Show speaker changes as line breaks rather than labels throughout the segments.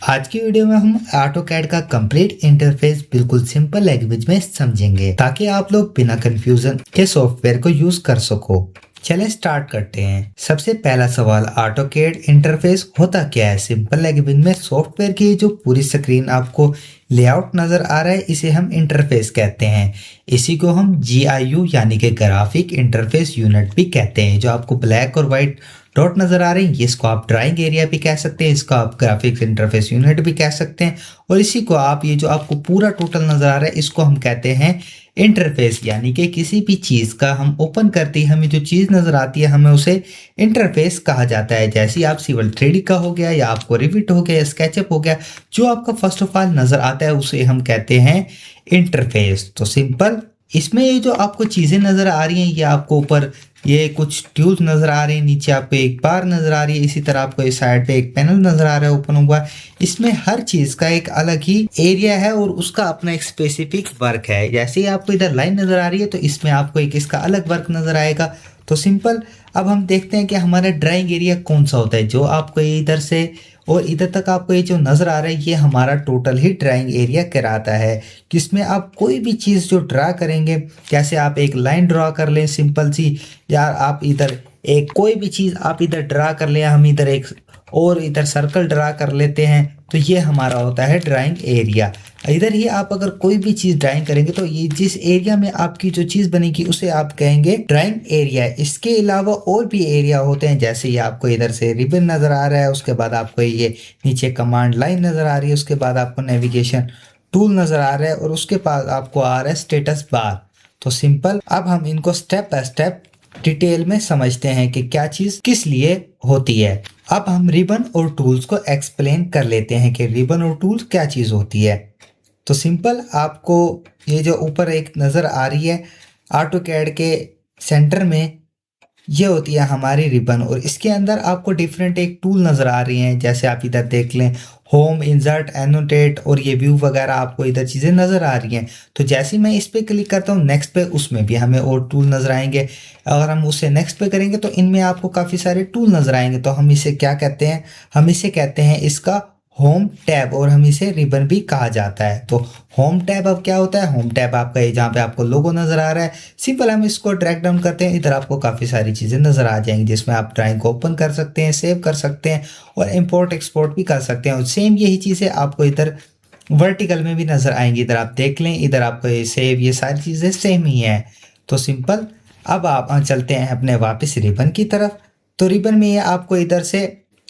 आज की वीडियो में हम ऑटोकैड का कंप्लीट इंटरफेस बिल्कुल सिंपल लैंग्वेज में समझेंगे ताकि आप लोग बिना कंफ्यूजन के सॉफ्टवेयर को यूज कर सको। चलें स्टार्ट करते हैं। सबसे पहला सवाल, ऑटोकैड इंटरफेस होता क्या है? सिंपल लैंग्वेज में सॉफ्टवेयर की जो पूरी स्क्रीन आपको लेआउट नजर आ रहा है इसे हम इंटरफेस कहते हैं। इसी को हम GIU यानी कि ग्राफिक इंटरफेस यूनिट भी कहते हैं। जो आपको ब्लैक और व्हाइट डॉट नजर आ रहे हैं इसको आप ड्राइंग एरिया भी कह सकते हैं, इसको आप ग्राफिक्स इंटरफेस यूनिट भी कह सकते हैं और इसी को आप ये जो आपको पूरा टोटल नजर आ रहा है इसको हम कहते हैं इंटरफेस। यानी कि किसी भी चीज का हम ओपन करते ही हमें जो चीज नजर आती है हमें उसे इंटरफेस कहा जाता है। जैसे आप सिविल 3D का हो गया या आपको रिविट हो गया, स्केचअप हो गया, जो आपका फर्स्ट ऑफ ऑल नजर आता है उसे हम कहते हैं इंटरफेस। तो सिंपल इसमें ये जो आपको चीजें नजर आ रही हैं ये आपको ऊपर ये कुछ ट्यूब्स नजर आ रहे हैं, नीचे आपको एक बार नजर आ रही है, इसी तरह आपको इस साइड पे एक पैनल नजर आ रहा है ओपन हुआ। इसमें हर चीज का एक अलग ही एरिया है और उसका अपना एक स्पेसिफिक वर्क है। जैसे ही आपको इधर लाइन नजर आ रही है तो इसमें आपको एक इसका अलग वर्क नजर आएगा। तो सिंपल अब हम देखते हैं कि हमारा ड्राइंग एरिया कौन सा होता है। जो आपको इधर से और इधर तक आपको ये जो नज़र आ रहा है ये हमारा टोटल ही ड्राइंग एरिया कहलाता है, जिसमें आप कोई भी चीज़ जो ड्रा करेंगे, जैसे आप एक लाइन ड्रा कर लें सिंपल सी, या आप इधर एक कोई भी चीज़ आप इधर ड्रा कर लें, हम इधर एक और इधर सर्कल ड्रा कर लेते हैं, तो ये हमारा होता है ड्राइंग एरिया। इधर ही आप अगर कोई भी चीज़ ड्राइंग करेंगे तो ये जिस एरिया में आपकी जो चीज़ बनेगी उसे आप कहेंगे ड्राइंग एरिया। इसके अलावा और भी एरिया होते हैं, जैसे ये आपको इधर से रिबन नज़र आ रहा है, उसके बाद आपको ये नीचे कमांड लाइन नज़र आ रही है, उसके बाद आपको नेविगेशन टूल नज़र आ रहा है और उसके बाद आपको आ रहा है स्टेटस बार। तो सिंपल अब हम इनको स्टेप बाय स्टेप डिटेल में समझते हैं कि क्या चीज़ किस लिए होती है। अब हम रिबन और टूल्स को एक्सप्लेन कर लेते हैं कि रिबन और टूल्स क्या चीज़ होती है। तो सिंपल आपको ये जो ऊपर एक नज़र आ रही है ऑटोकैड के सेंटर में, ये होती है हमारी रिबन और इसके अंदर आपको डिफरेंट एक टूल नज़र आ रही हैं। जैसे आप इधर देख लें होम, इंसर्ट, एनोटेट और ये व्यू वगैरह आपको इधर चीज़ें नज़र आ रही हैं। तो जैसे ही मैं इस पर क्लिक करता हूँ नेक्स्ट पे, उसमें भी हमें और टूल नज़र आएंगे। अगर हम उससे नेक्स्ट पे करेंगे तो इनमें आपको काफ़ी सारे टूल नज़र आएंगे। तो हम इसे क्या कहते हैं? हम इसे कहते हैं इसका होम टैब और हम इसे रिबन भी कहा जाता है। तो होम टैब अब क्या होता है? होम टैब आपका ये जहाँ पे आपको लोगो नज़र आ रहा है, सिंपल हम इसको ड्रैग डाउन करते हैं, इधर आपको काफ़ी सारी चीज़ें नज़र आ जाएंगी जिसमें आप ड्राइंग को ओपन कर सकते हैं, सेव कर सकते हैं और इम्पोर्ट एक्सपोर्ट भी कर सकते हैं। और सेम यही चीज़ें आपको इधर वर्टिकल में भी नज़र आएंगी। इधर आप देख लें, इधर आपको ये सेव, ये सारी चीज़ें सेम ही हैं। तो सिंपल अब आप चलते हैं अपने वापस रिबन की तरफ। तो रिबन में ये आपको इधर से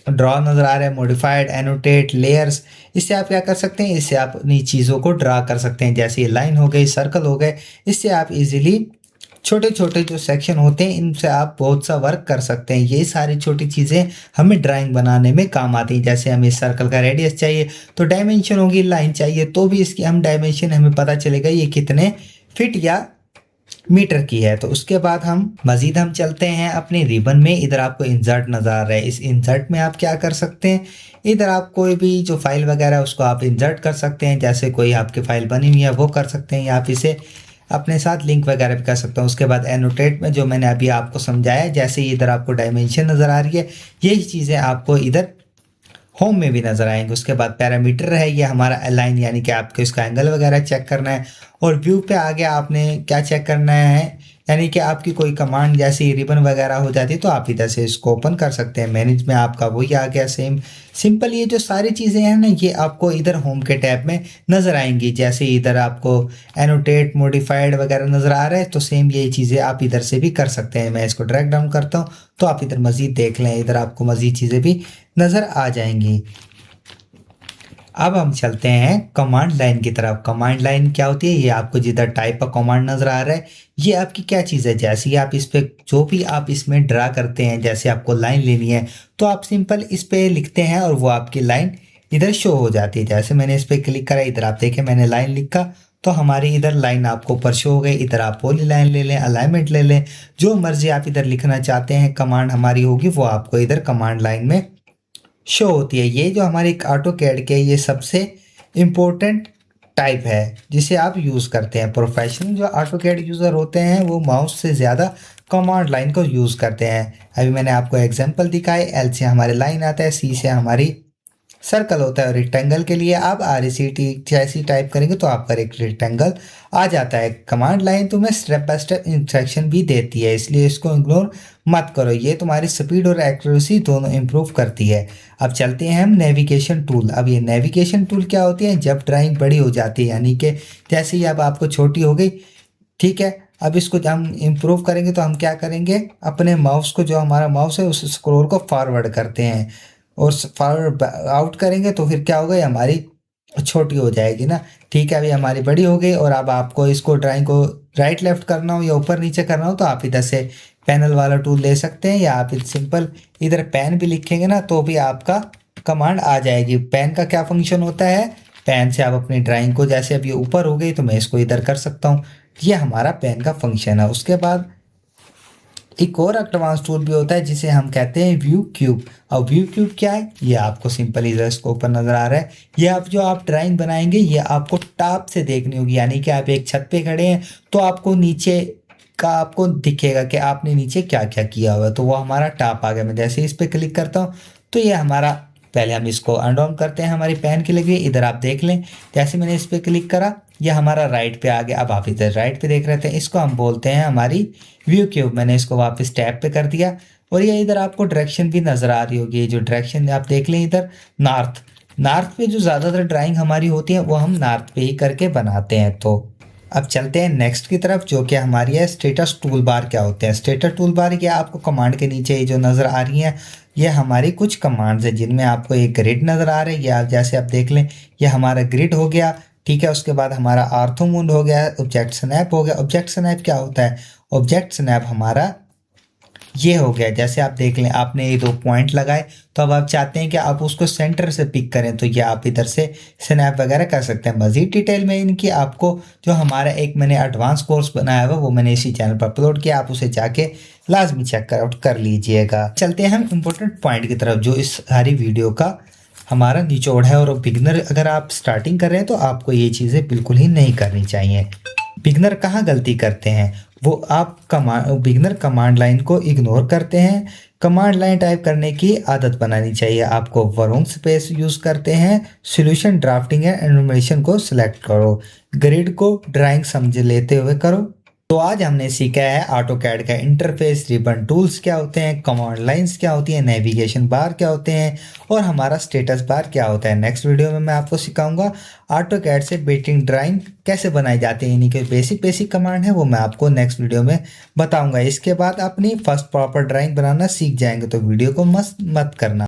ड्रॉ नज़र आ रहा है, मॉडिफाइड, एनोटेट, लेयर्स। इससे आप क्या कर सकते हैं? इससे आप अपनी चीज़ों को ड्रा कर सकते हैं, जैसे ये लाइन हो गई, सर्कल हो गए। इससे आप इजीली छोटे छोटे जो सेक्शन होते हैं इनसे आप बहुत सा वर्क कर सकते हैं। ये सारी छोटी चीज़ें हमें ड्राइंग बनाने में काम आती हैं। जैसे हमें सर्कल का रेडियस चाहिए तो डायमेंशन होगी, लाइन चाहिए तो भी इसकी हम डायमेंशन हमें पता चलेगा ये कितने फिट या मीटर की है। तो उसके बाद हम चलते हैं अपनी रिबन में। इधर आपको इंसर्ट नज़र आ रहा है, इस इंसर्ट में आप क्या कर सकते हैं? इधर आप कोई भी जो फाइल वगैरह है उसको आप इंसर्ट कर सकते हैं। जैसे कोई आपकी फाइल बनी हुई है वो कर सकते हैं, या आप इसे अपने साथ लिंक वगैरह भी कर सकते हैं। उसके बाद एनोटेट में जो मैंने अभी आपको समझाया, जैसे इधर आपको डायमेंशन नज़र आ रही है, यही चीज़ें आपको इधर होम में भी नज़र आएंगे। उसके बाद पैरामीटर है, ये हमारा अलाइन, यानी कि आपको इसका एंगल वगैरह चेक करना है। और व्यू पे आगे आपने क्या चेक करना है, यानी कि आपकी कोई कमांड जैसे रिबन वगैरह हो जाती है तो आप इधर से इसको ओपन कर सकते हैं। मैनेज में आपका वही आ गया सेम सिंपल। ये जो सारी चीज़ें हैं ना ये आपको इधर होम के टैब में नज़र आएंगी। जैसे इधर आपको एनोटेट, मॉडिफाइड वगैरह नज़र आ रहा है तो सेम यही चीज़ें आप इधर से भी कर सकते हैं। मैं इसको ड्रैग डाउन करता हूँ तो आप इधर मज़ीद देख लें, इधर आपको मज़ीद चीज़ें भी नज़र आ जाएंगी। अब हम चलते हैं कमांड लाइन की तरफ। कमांड लाइन क्या होती है? ये आपको जिधर टाइप का कमांड नज़र आ रहा है ये आपकी क्या चीज़ है? जैसे ही आप इस पे जो भी आप इसमें ड्रा करते हैं, जैसे आपको लाइन लेनी है तो आप सिंपल इस पे लिखते हैं और वो आपकी लाइन इधर शो हो जाती है। जैसे मैंने इस पर क्लिक करा, इधर आप देखें मैंने लाइन लिखा तो हमारी इधर लाइन आपको ऊपर शो हो गई। इधर आप पॉली लाइन ले लें, अलाइनमेंट ले लें, जो मर्जी आप इधर लिखना चाहते हैं कमांड हमारी होगी वो आपको इधर कमांड लाइन में शो होती है। ये जो हमारे ऑटोकैड के ये सबसे इम्पोर्टेंट टाइप है जिसे आप यूज़ करते हैं। प्रोफेशनल जो ऑटोकैड यूज़र होते हैं वो माउस से ज़्यादा कमांड लाइन को यूज़ करते हैं। अभी मैंने आपको एग्जांपल दिखाए, एल से हमारे लाइन आता है, सी से हमारी सर्कल होता है। और रेक्टेंगल के लिए आप RECT जैसी टाइप करेंगे तो आपका एक रेक्टेंगल आ जाता है। कमांड लाइन तुम्हें स्टेप बाय स्टेप इंस्ट्रक्शन भी देती है, इसलिए इसको इग्नोर मत करो। ये तुम्हारी स्पीड और एक्यूरेसी दोनों इंप्रूव करती है। अब चलते हैं हम नेविगेशन टूल। अब ये नेविगेशन टूल क्या होती है? जब ड्राइंग बड़ी हो जाती है, यानी कि जैसे ही अब आपको छोटी हो गई, ठीक है, अब इसको हम इम्प्रूव करेंगे तो हम क्या करेंगे, अपने माउस को, जो हमारा माउस है, उस स्क्रॉल को फॉरवर्ड करते हैं और फॉरवर्ड आउट करेंगे तो फिर क्या होगा, ये हमारी छोटी हो जाएगी ना। ठीक है, अभी हमारी बड़ी हो गई। और अब आपको इसको ड्राइंग को राइट लेफ्ट करना हो या ऊपर नीचे करना हो तो आप इधर से पैनल वाला टूल ले सकते हैं, या आप सिंपल इधर पेन भी लिखेंगे ना तो भी आपका कमांड आ जाएगी। पेन का क्या फंक्शन होता है, पेन से आप अपनी ड्राइंग को, जैसे अब ये ऊपर हो गई तो मैं इसको इधर कर सकता हूँ। ये हमारा पेन का फंक्शन है। उसके बाद एक और एडवांस टूल भी होता है जिसे हम कहते हैं व्यू क्यूब। अब व्यू क्यूब क्या है, ये आपको सिंपल इधर इसको ऊपर नजर आ रहा है। ये आप जो आप ड्राइंग बनाएंगे ये आपको टॉप से देखनी होगी, यानी कि आप एक छत पे खड़े हैं तो आपको नीचे का आपको दिखेगा कि आपने नीचे क्या क्या किया हुआ है। तो वो हमारा टॉप आ गया। मैं जैसे इस पर क्लिक करता हूँ तो ये हमारा, पहले हम इसको अनडॉन करते हैं, हमारी पेन के लिए इधर आप देख लें, जैसे मैंने इस पर क्लिक करा ये हमारा राइट पे आ गया। अब आप इधर राइट पे देख रहे थे, इसको हम बोलते हैं हमारी व्यू क्यूब। मैंने इसको वापस टैब पे कर दिया और ये इधर आपको डायरेक्शन भी नजर आ रही होगी। जो डायरेक्शन आप देख लें इधर, नॉर्थ, नॉर्थ पे जो ज़्यादातर ड्राइंग हमारी होती है वो हम नॉर्थ पे ही करके बनाते हैं। तो अब चलते हैं नेक्स्ट की तरफ, जो कि हमारी है स्टेटस टूल बार। क्या होते हैं स्टेटस टूल बार? ये आपको कमांड के नीचे ही जो नज़र आ रही हैं ये हमारी कुछ कमांड्स है जिनमें आपको एक ग्रिड नज़र आ रहा है। ये आप जैसे आप देख लें, ये हमारा ग्रिड हो गया, ठीक है। उसके बाद हमारा आर्थोमूंड हो गया, ऑब्जेक्ट स्नैप हो गया। ऑब्जेक्ट स्नैप क्या होता है? ऑब्जेक्ट स्नैप हमारा ये हो गया, जैसे आप देख लें आपने ये 2 पॉइंट लगाए तो अब आप चाहते हैं कि आप उसको सेंटर से पिक करें तो ये आप इधर से स्नैप वगैरह कर सकते हैं। मजीद डिटेल में इनकी आपको, जो हमारा एक मैंने एडवांस कोर्स बनाया हुआ वो मैंने इसी चैनल पर अपलोड किया, आप उसे जाके लाजमी चेक आउट कर लीजिएगा। चलते हैं हम इम्पोर्टेंट पॉइंट की तरफ जो इस सारी वीडियो का हमारा निचोड़ है। और बिगनर अगर आप स्टार्टिंग कर रहे हैं तो आपको ये चीज़ें बिल्कुल ही नहीं करनी चाहिए। बिगनर कहाँ गलती करते हैं, वो आप बिगनर कमांड लाइन को इग्नोर करते हैं। कमांड लाइन टाइप करने की आदत बनानी चाहिए आपको। वर्क स्पेस यूज़ करते हैं, सॉल्यूशन ड्राफ्टिंग है, एनिमेशन को सिलेक्ट करो, ग्रिड को ड्राइंग समझ लेते हुए करो। तो आज हमने सीखा है ऑटोकैड का इंटरफेस, रिबन टूल्स क्या होते हैं, कमांड लाइंस क्या होती हैं, नेविगेशन बार क्या होते हैं और हमारा स्टेटस बार क्या होता है। नेक्स्ट वीडियो में मैं आपको सिखाऊंगा ऑटोकैड से बेटिंग ड्राइंग कैसे बनाई जाती है, यानी कि बेसिक कमांड है वो मैं आपको नेक्स्ट वीडियो में बताऊंगा। इसके बाद अपनी फर्स्ट प्रॉपर ड्राइंग बनाना सीख जाएंगे, तो वीडियो को मत करना।